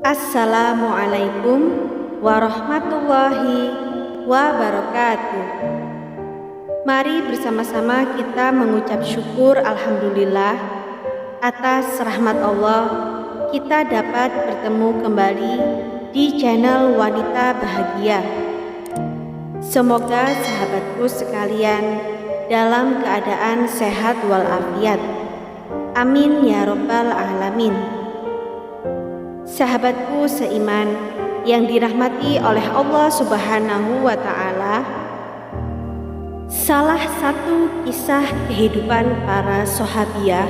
Assalamualaikum warahmatullahi wabarakatuh. Mari bersama-sama kita mengucap syukur alhamdulillah atas rahmat Allah kita dapat bertemu kembali di channel Wanita Bahagia. Semoga sahabatku sekalian dalam keadaan sehat walafiat. Amin ya rabbal alamin. Sahabatku seiman yang dirahmati oleh Allah Subhanahu wa Ta'ala, salah satu kisah kehidupan para sahabiah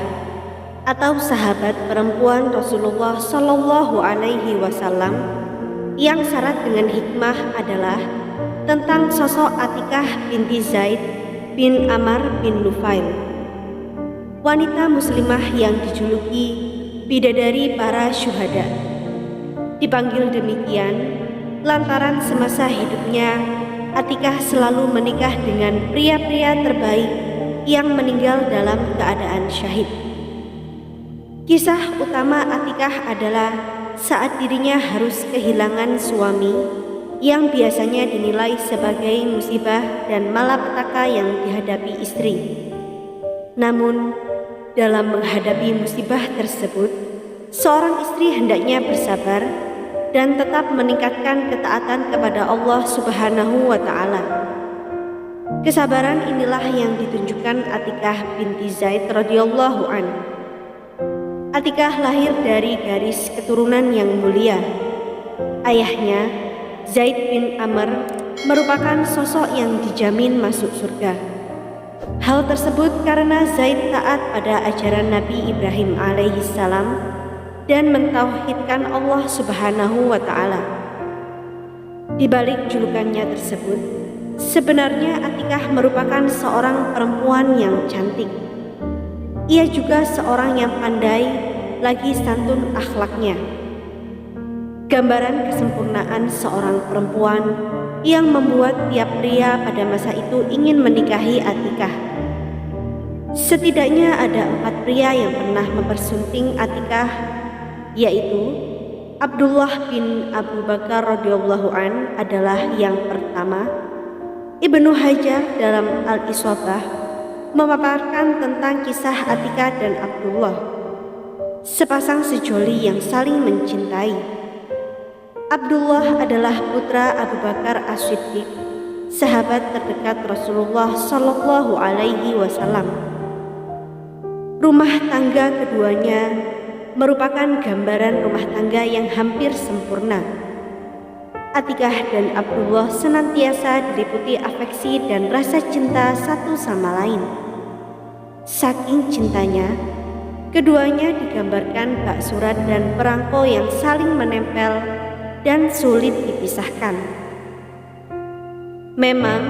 atau sahabat perempuan Rasulullah Shallallahu Alaihi Wasallam yang syarat dengan hikmah adalah tentang sosok Atikah binti Zaid bin Amr bin Nufail, wanita muslimah yang dijuluki bidadari para syuhada. Dipanggil demikian lantaran semasa hidupnya Atikah selalu menikah dengan pria-pria terbaik yang meninggal dalam keadaan syahid. Kisah utama Atikah adalah saat dirinya harus kehilangan suami yang biasanya dinilai sebagai musibah dan malapetaka yang dihadapi istri. Namun dalam menghadapi musibah tersebut, seorang istri hendaknya bersabar dan tetap meningkatkan ketaatan kepada Allah Subhanahu wa Ta'ala. Kesabaran inilah yang ditunjukkan Atikah binti Zaid radhiyallahu an. Atikah lahir dari garis keturunan yang mulia. Ayahnya, Zaid bin Amr, merupakan sosok yang dijamin masuk surga. Hal tersebut karena Zaid taat pada ajaran Nabi Ibrahim alaihissalam dan mentauhidkan Allah Subhanahu wa Ta'ala. Di balik julukannya tersebut, sebenarnya Atikah merupakan seorang perempuan yang cantik. Ia juga seorang yang pandai lagi santun akhlaknya. Gambaran kesempurnaan seorang perempuan yang membuat tiap pria pada masa itu ingin menikahi Atikah. Setidaknya ada 4 pria yang pernah mempersunting Atikah, yaitu Abdullah bin Abu Bakar radhiyallahu an adalah yang pertama. Ibnu Hajar dalam Al-Isabah memaparkan tentang kisah Atikah dan Abdullah, sepasang sejoli yang saling mencintai. Abdullah adalah putra Abu Bakar As-Siddiq, sahabat terdekat Rasulullah Shallallahu Alaihi Wasallam. Rumah tangga keduanya merupakan gambaran rumah tangga yang hampir sempurna. Atikah dan Abdullah senantiasa diliputi afeksi dan rasa cinta satu sama lain. Saking cintanya, keduanya digambarkan bak surat dan perangko yang saling menempel dan sulit dipisahkan. Memang,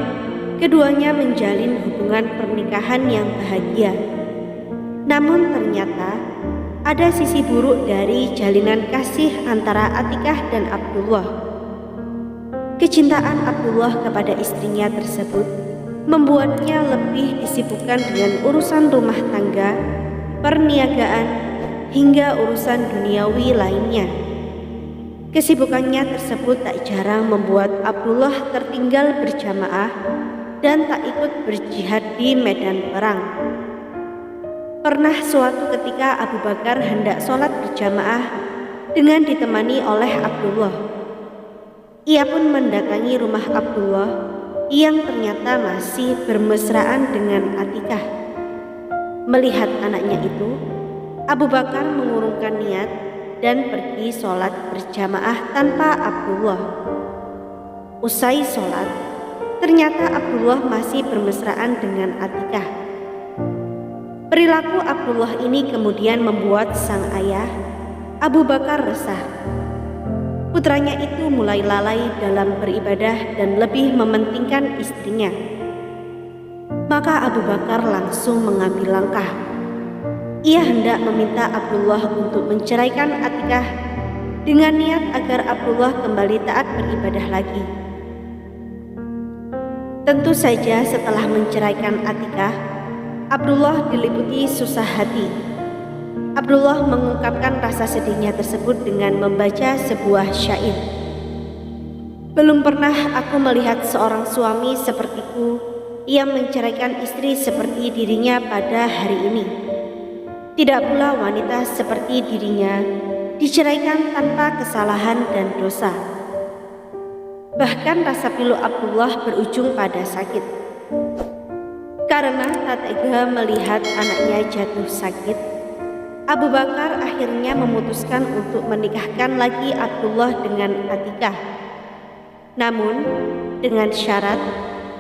keduanya menjalin hubungan pernikahan yang bahagia. Namun ternyata ada sisi buruk dari jalinan kasih antara Atikah dan Abdullah. Kecintaan Abdullah kepada istrinya tersebut membuatnya lebih disibukkan dengan urusan rumah tangga, perniagaan, hingga urusan duniawi lainnya. Kesibukannya tersebut tak jarang membuat Abdullah tertinggal berjamaah dan tak ikut berjihad di medan perang. Pernah suatu ketika Abu Bakar hendak sholat berjamaah dengan ditemani oleh Abdullah. Ia pun mendatangi rumah Abdullah yang ternyata masih bermesraan dengan Atikah. Melihat anaknya itu, Abu Bakar mengurungkan niat dan pergi sholat berjamaah tanpa Abdullah. Usai sholat, ternyata Abdullah masih bermesraan dengan Atikah. Perilaku Abdullah ini kemudian membuat sang ayah, Abu Bakar, resah. Putranya itu mulai lalai dalam beribadah dan lebih mementingkan istrinya. Maka Abu Bakar langsung mengambil langkah. Ia hendak meminta Abdullah untuk menceraikan Atikah dengan niat agar Abdullah kembali taat beribadah lagi. Tentu saja setelah menceraikan Atikah, Abdullah diliputi susah hati. Abdullah mengungkapkan rasa sedihnya tersebut dengan membaca sebuah syair. Belum pernah aku melihat seorang suami sepertiku yang menceraikan istri seperti dirinya pada hari ini. Tidak pula wanita seperti dirinya diceraikan tanpa kesalahan dan dosa. Bahkan rasa pilu Abdullah berujung pada sakit. Karena tak tega melihat anaknya jatuh sakit, Abu Bakar akhirnya memutuskan untuk menikahkan lagi Abdullah dengan Atikah. Namun, dengan syarat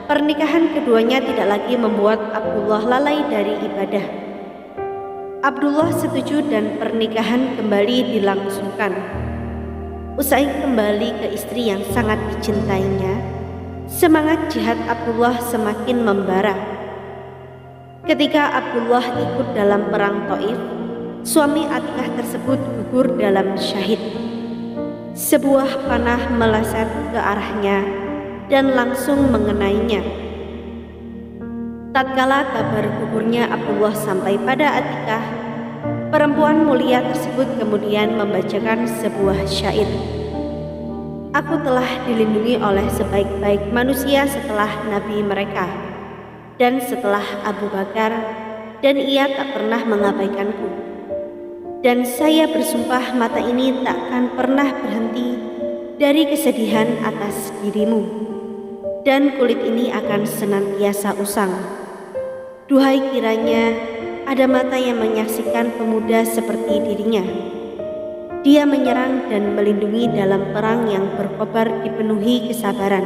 pernikahan keduanya tidak lagi membuat Abdullah lalai dari ibadah. Abdullah setuju dan pernikahan kembali dilangsungkan. Usai kembali ke istri yang sangat dicintainya, semangat jihad Abdullah semakin membara. Ketika Abdullah ikut dalam perang Taif, suami Atikah tersebut gugur dalam syahid. Sebuah panah meleset ke arahnya dan langsung mengenainya. Tatkala kabar gugurnya Abdullah sampai pada Atikah, perempuan mulia tersebut kemudian membacakan sebuah syair. Aku telah dilindungi oleh sebaik-baik manusia setelah Nabi mereka dan setelah Abu Bakar, dan ia tak pernah mengabaikanku. Dan saya bersumpah mata ini tak akan pernah berhenti dari kesedihan atas dirimu, dan kulit ini akan senantiasa usang. Duhai kiranya ada mata yang menyaksikan pemuda seperti dirinya. Dia menyerang dan melindungi dalam perang yang berkobar dipenuhi kesabaran.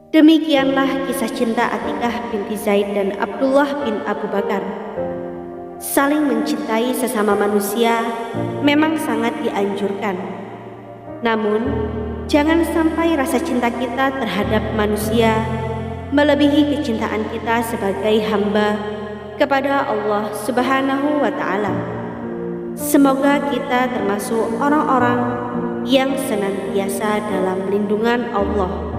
Demikianlah kisah cinta Atikah binti Zaid dan Abdullah bin Abu Bakar. Saling mencintai sesama manusia memang sangat dianjurkan. Namun, jangan sampai rasa cinta kita terhadap manusia melebihi kecintaan kita sebagai hamba kepada Allah Subhanahu wa Ta'ala. Semoga kita termasuk orang-orang yang senantiasa dalam lindungan Allah.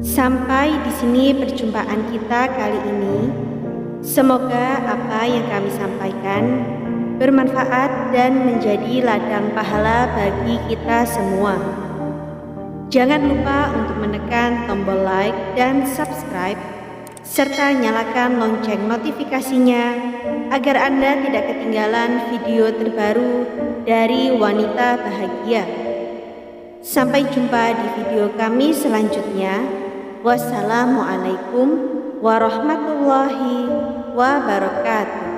Sampai di sini perjumpaan kita kali ini. Semoga apa yang kami sampaikan bermanfaat dan menjadi ladang pahala bagi kita semua. Jangan lupa untuk menekan tombol like dan subscribe, serta nyalakan lonceng notifikasinya agar Anda tidak ketinggalan video terbaru dari Wanita Bahagia. Sampai jumpa di video kami selanjutnya. Wassalamualaikum warahmatullahi wabarakatuh.